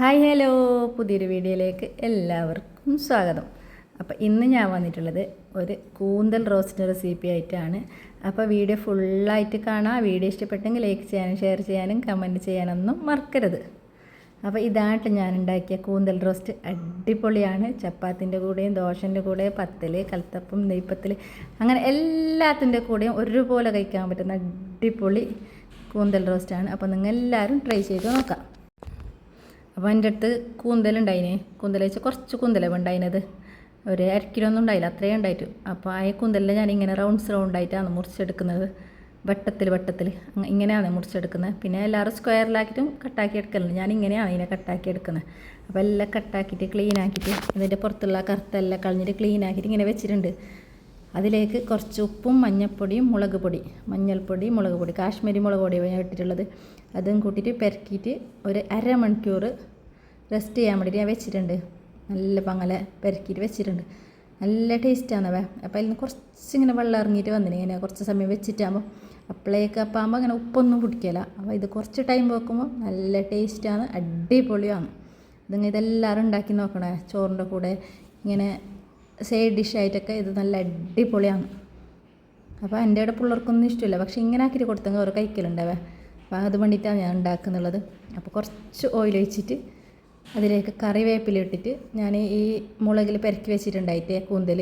Hi hello, പുതിയൊരു വീഡിയോയിലേക്ക് എല്ലാവർക്കും സ്വാഗതം. അപ്പോൾ ഇന്ന് ഞാൻ വന്നിട്ടുള്ളത് ഒരു കൂന്തൽ റോസ്റ്റ് റെസിപ്പി ആയിട്ടാണ്. അപ്പോൾ വീഡിയോ ഫുള്ളായിട്ട് കാണാം. വീഡിയോ ഇഷ്ടപ്പെട്ടെങ്കിൽ ലൈക്ക് ചെയ്യാനും ഷെയർ ചെയ്യാനും കമൻറ്റ് ചെയ്യാനൊന്നും മറക്കരുത്. അപ്പോൾ ഇതായിട്ട് ഞാൻ ഉണ്ടാക്കിയ കൂന്തൽ റോസ്റ്റ് അടിപൊളിയാണ്. ചപ്പാത്തിൻ്റെ കൂടെയും ദോശൻ്റെ കൂടെ പത്തൽ, കൽത്തപ്പം, നെയ്പ്പത്തൽ അങ്ങനെ എല്ലാത്തിൻ്റെ കൂടെയും ഒരുപോലെ കഴിക്കാൻ പറ്റുന്ന അടിപൊളി കൂന്തൽ റോസ്റ്റാണ്. അപ്പോൾ നിങ്ങൾ എല്ലാവരും ട്രൈ ചെയ്ത് നോക്കാം. അപ്പോൾ എൻ്റെ അടുത്ത് കൂന്തലുണ്ടായിന്. കൂന്തൽ വെച്ചാൽ കുറച്ച് കൂന്തലാണ് ഉണ്ടായിരുന്നത്. ഒരു അരക്കിലൊന്നും ഉണ്ടായില്ല, അത്രയും ഉണ്ടായിട്ട്. അപ്പോൾ ആ കൂന്തലിൽ ഞാനിങ്ങനെ റൗണ്ടായിട്ടാണ് മുറിച്ചെടുക്കുന്നത്. വട്ടത്തിൽ ഇങ്ങനെയാണ് മുറിച്ചെടുക്കുന്നത്. പിന്നെ എല്ലാവരും സ്ക്വയറിലാക്കിയിട്ടും കട്ടാക്കി എടുക്കലുണ്ട്. ഞാനിങ്ങനെയാണ് ഇതിനെ കട്ടാക്കി എടുക്കുന്നത്. അപ്പോൾ എല്ലാം കട്ടാക്കിയിട്ട് ക്ലീനാക്കിയിട്ട് ഇതിൻ്റെ പുറത്തുള്ള കറുത്തെല്ലാം കളഞ്ഞിട്ട് ക്ലീനാക്കിയിട്ട് ഇങ്ങനെ വെച്ചിട്ടുണ്ട്. അതിലേക്ക് കുറച്ച് ഉപ്പും മഞ്ഞൾപ്പൊടിയും മഞ്ഞൾപ്പൊടി മുളക് പൊടി കാശ്മീരി മുളക് പൊടിയാണ് ഞാൻ ഇട്ടിട്ടുള്ളത്. അതും കൂട്ടിയിട്ട് പെരക്കിയിട്ട് ഒരു അരമണിക്കൂർ റെസ്റ്റ് ചെയ്യാൻ വേണ്ടിയിട്ട് ഞാൻ വെച്ചിട്ടുണ്ട്. നല്ല പങ്ങല പെരക്കിയിട്ട് വെച്ചിട്ടുണ്ട്. നല്ല ടേസ്റ്റാണവേ. അപ്പോൾ അതിൽ നിന്ന് കുറച്ചിങ്ങനെ വെള്ളം ഇറങ്ങിയിട്ട് വന്നിന്. ഇങ്ങനെ കുറച്ച് സമയം വെച്ചിട്ടാകുമ്പോൾ അപ്പോഴേക്കപ്പാകുമ്പോൾ അങ്ങനെ ഉപ്പൊന്നും പിടിക്കില്ല. അപ്പോൾ ഇത് കുറച്ച് ടൈം വെക്കുമ്പോൾ നല്ല ടേസ്റ്റാണ്, അടിപൊളിയാണ്. ഇതെല്ലാവരും ഉണ്ടാക്കി നോക്കണേ. ചോറിൻ്റെ കൂടെ ഇങ്ങനെ സൈഡ് ഡിഷായിട്ടൊക്കെ ഇത് നല്ല അടിപൊളിയാണ്. അപ്പോൾ എൻ്റെ ഇവിടെ പിള്ളേർക്കൊന്നും ഇഷ്ടമില്ല, പക്ഷേ ഇങ്ങനെ ആക്കിയിട്ട് കൊടുത്തെങ്കിൽ അവർ കഴിക്കലുണ്ടാവേ. അപ്പോൾ അത് വേണ്ടിയിട്ടാണ് ഞാൻ ഉണ്ടാക്കുന്നുള്ളത്. അപ്പോൾ കുറച്ച് ഓയിൽ ഒഴിച്ചിട്ട് അതിലേക്ക് കറിവേപ്പില ഇട്ടിട്ട് ഞാൻ ഈ മുളകിൽ പെരക്കി വെച്ചിട്ടുണ്ടായിട്ട് കൂന്തൽ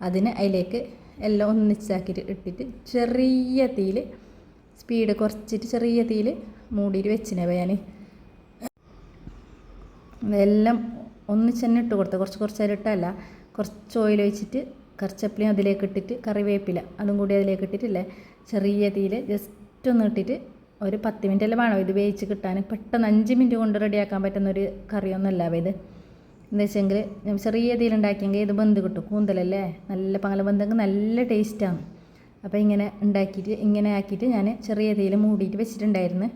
അതിന് അതിലേക്ക് എല്ലാം ഒന്നിച്ചാക്കിയിട്ട് ഇട്ടിട്ട് ചെറിയ തീയിൽ സ്പീഡ് കുറച്ചിട്ട് ചെറിയ തീയിൽ മൂടിയിട്ട് വെച്ചിനവ ഞാൻ. അതെല്ലാം ഒന്നിച്ച് തന്നെ ഇട്ട് കൊടുത്തത്. കുറച്ച് നേരം ഇട്ടല്ല, കുറച്ച് ഓയിൽ ഒഴിച്ചിട്ട് കറിച്ചപ്പിലയും അതിലേക്ക് ഇട്ടിട്ട് കറിവേപ്പില അതും കൂടി അതിലേക്ക് ഇട്ടിട്ടില്ലേ ചെറിയ തീയിൽ ജസ്റ്റ് ഒന്ന് ഇട്ടിട്ട് ഒരു 10 മിനിറ്റെല്ലാം വേണം ഇത് വേവിച്ച് കിട്ടാൻ. പെട്ടെന്ന് 5 മിനിറ്റ് കൊണ്ട് റെഡിയാക്കാൻ പറ്റുന്നൊരു കറിയൊന്നുമല്ല ഇത്. എന്താ വെച്ചെങ്കിൽ ചെറിയ തീയിലുണ്ടാക്കിയെങ്കിൽ ഇത് ബന്ധ് കിട്ടും. കൂന്തലല്ലേ, നല്ല പങ്ങല ബന്ധെങ്കിൽ നല്ല ടേസ്റ്റാണ്. അപ്പോൾ ഇങ്ങനെ ഉണ്ടാക്കിയിട്ട് ഇങ്ങനെ ആക്കിയിട്ട് ഞാൻ ചെറിയ തീയിൽ മൂടിയിട്ട് വെച്ചിട്ടുണ്ടായിരുന്നു.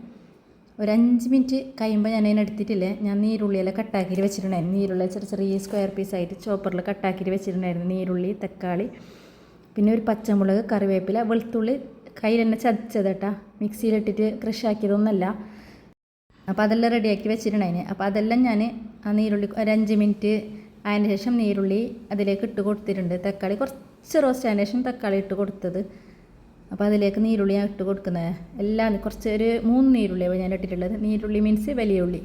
ഒരു 5 മിനിറ്റ് കഴിയുമ്പോൾ ഞാൻ അതിനെടുത്തിട്ടില്ലേ, ഞാൻ നീരുള്ളിയെല്ലാം കട്ടാക്കിയിട്ട് വെച്ചിട്ടുണ്ടായിരുന്നു. നീരുള്ളി ചെറിയ സ്ക്വയർ പീസായിട്ട് ചോപ്പറിൽ കട്ടാക്കിയിട്ട് വെച്ചിട്ടുണ്ടായിരുന്നു. നീരുള്ളി, തക്കാളി, പിന്നെ ഒരു പച്ചമുളക്, കറിവേപ്പില, വെളുത്തുള്ളി കയ്യിൽ തന്നെ ചതച്ചതട്ടാ, മിക്സിയിലിട്ടിട്ട് ക്രഷാക്കിയതൊന്നുമല്ല. അപ്പോൾ അതെല്ലാം റെഡിയാക്കി വെച്ചിട്ടുണ്ടായിന്. അപ്പോൾ അതെല്ലാം ഞാൻ ആ നീരുള്ളി ഒരു 5 മിനിറ്റ് അതിന് ശേഷം നീരുള്ളി അതിലേക്ക് ഇട്ട് കൊടുത്തിട്ടുണ്ട്. തക്കാളി കുറച്ച് റോസ്റ്റ് ആയതിന് ശേഷം തക്കാളി ഇട്ട് കൊടുത്തത്. അപ്പോൾ അതിലേക്ക് നീരുള്ളി ഞാൻ ഇട്ട് കൊടുക്കുന്നത് എല്ലാം കുറച്ച് ഒരു 3 നീരുള്ളിയാണ് ഞാൻ ഇട്ടിട്ടുള്ളത്. നീരുള്ളി മീൻസ് വലിയ ഉള്ളി,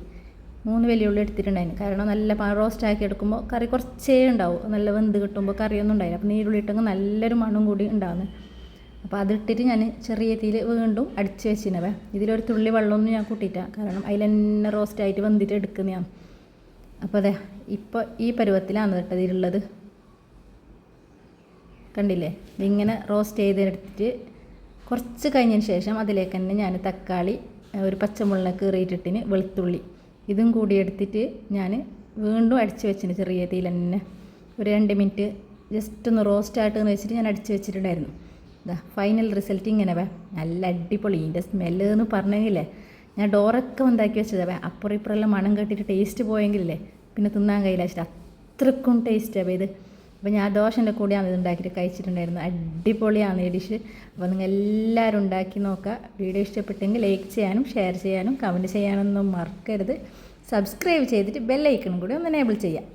3 വലിയ ഉള്ളി എടുത്തിട്ടുണ്ടായിരുന്നു. കാരണം നല്ല റോസ്റ്റ് ആക്കി എടുക്കുമ്പോൾ കറി കുറച്ചേ ഉണ്ടാവും, നല്ല വെന്ത് കിട്ടുമ്പോൾ കറിയൊന്നും ഉണ്ടായില്ല. അപ്പോൾ നീരുള്ളി ഇട്ടെങ്കിൽ നല്ലൊരു മണം കൂടി ഉണ്ടാകുന്നു. അപ്പോൾ അതിട്ടിട്ട് ഞാൻ ചെറിയ തീയിൽ വീണ്ടും അടിച്ച് വെച്ചിനവേ. ഇതിലൊരു തുള്ളി വെള്ളമൊന്നും ഞാൻ കൂട്ടിയിട്ടാണ്, കാരണം അതിൽ തന്നെ റോസ്റ്റായിട്ട് വെന്തിട്ട് എടുക്കുന്നതാണ്. അപ്പോൾ അതെ ഇപ്പോൾ ഈ പരുവത്തിലാണ് കേട്ടത് ഇതിലുള്ളത്. കണ്ടില്ലേ, ഇതിങ്ങനെ റോസ്റ്റ് ചെയ്തെടുത്തിട്ട് കുറച്ച് കഴിഞ്ഞതിന് ശേഷം അതിലേക്ക് തന്നെ ഞാൻ തക്കാളി, ഒരു പച്ചമുളക് കീറിയിട്ടിന്, വെളുത്തുള്ളി ഇതും കൂടി എടുത്തിട്ട് ഞാൻ വീണ്ടും അടിച്ച് വെച്ചിന് ചെറിയ തീയിൽ തന്നെ. ഒരു 2 മിനിറ്റ് ജസ്റ്റ് ഒന്ന് റോസ്റ്റായിട്ടെന്ന് വെച്ചിട്ട് ഞാൻ അടിച്ച് വെച്ചിട്ടുണ്ടായിരുന്നു. ഇതാ ഫൈനൽ റിസൾട്ട് ഇങ്ങനെ നല്ല അടിപൊളി. ഇതിൻ്റെ സ്മെല്ല് എന്ന് പറഞ്ഞെങ്കിലേ ഞാൻ ഡോറൊക്കെ ഉണ്ടാക്കി വെച്ചതാവേ. അപ്പുറം ഇപ്പുറമെല്ലാം മണം കേട്ടിട്ട് ടേസ്റ്റ് പോയെങ്കിലേ പിന്നെ തിന്നാൻ കഴിയില്ല വെച്ചിട്ട് അത്രക്കും ടേസ്റ്റാണ് ഇത്. അപ്പോൾ ഞാൻ ദോശൻ്റെ കൂടെയാണ് ഇത് ഉണ്ടാക്കിയിട്ട് കഴിച്ചിട്ടുണ്ടായിരുന്നു. അടിപൊളിയാണ് ഈ ഡിഷ്. അപ്പോൾ നിങ്ങൾ എല്ലാവരും ഉണ്ടാക്കി നോക്കുക. വീഡിയോ ഇഷ്ടപ്പെട്ടെങ്കിൽ ലൈക്ക് ചെയ്യാനും ഷെയർ ചെയ്യാനും കമൻറ്റ് ചെയ്യാനൊന്നും മറക്കരുത്. സബ്സ്ക്രൈബ് ചെയ്തിട്ട് ബെല്ലൈക്കണും കൂടി ഒന്ന് എനേബിൾ ചെയ്യാം.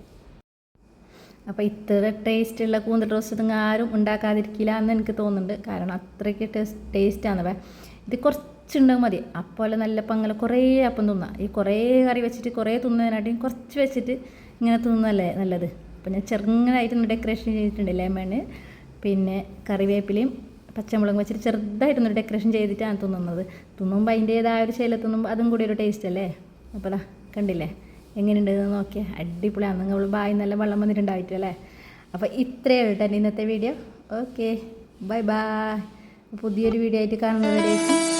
അപ്പോൾ ഇത്ര ടേസ്റ്റുള്ള കൂന്തൽ റോസ്റ്റ് നിങ്ങൾ ആരും ഉണ്ടാക്കാതിരിക്കില്ല എന്ന് എനിക്ക് തോന്നുന്നുണ്ട്. കാരണം അത്രയ്ക്ക് ടേസ്റ്റാണ്. ഇത് കുറച്ചുണ്ടെങ്കിൽ മതി. അപ്പോൾ നല്ല പങ്ങല കുറേ അപ്പം തിന്നാം. ഈ കുറേ കറി വെച്ചിട്ട് കുറേ തിന്നതിനായിട്ടും കുറച്ച് വെച്ചിട്ട് ഇങ്ങനെ തിന്നല്ലേ നല്ലത്. അപ്പോൾ ഞാൻ ചെറുങ്ങനായിട്ടൊന്ന് ഡെക്കറേഷൻ ചെയ്തിട്ടുണ്ട്. ലെമണ് പിന്നെ കറിവേപ്പിലയും പച്ചമുളകും വെച്ചിട്ട് ചെറുതായിട്ടൊന്ന് ഡെക്കറേഷൻ ചെയ്തിട്ടാണ് തിന്നുമ്പോൾ അതിൻ്റേതായ ഒരു ശൈലം തിന്നുമ്പോൾ അതും കൂടി ഒരു ടേസ്റ്റ് അല്ലേ. അപ്പോൾ അതാ കണ്ടില്ലേ എങ്ങനെയുണ്ടെന്ന് നോക്കിയാൽ അടിപൊളിയാണ്. നിങ്ങൾ ബായി നല്ല വെള്ളം വന്നിട്ടുണ്ടായിട്ടല്ലേ. അപ്പോൾ ഇത്രയേ ഉള്ളൂ ഇന്നത്തെ വീഡിയോ. Okay, bye bye. പുതിയൊരു വീഡിയോ ആയിട്ട് കാണുന്നവരേക്കും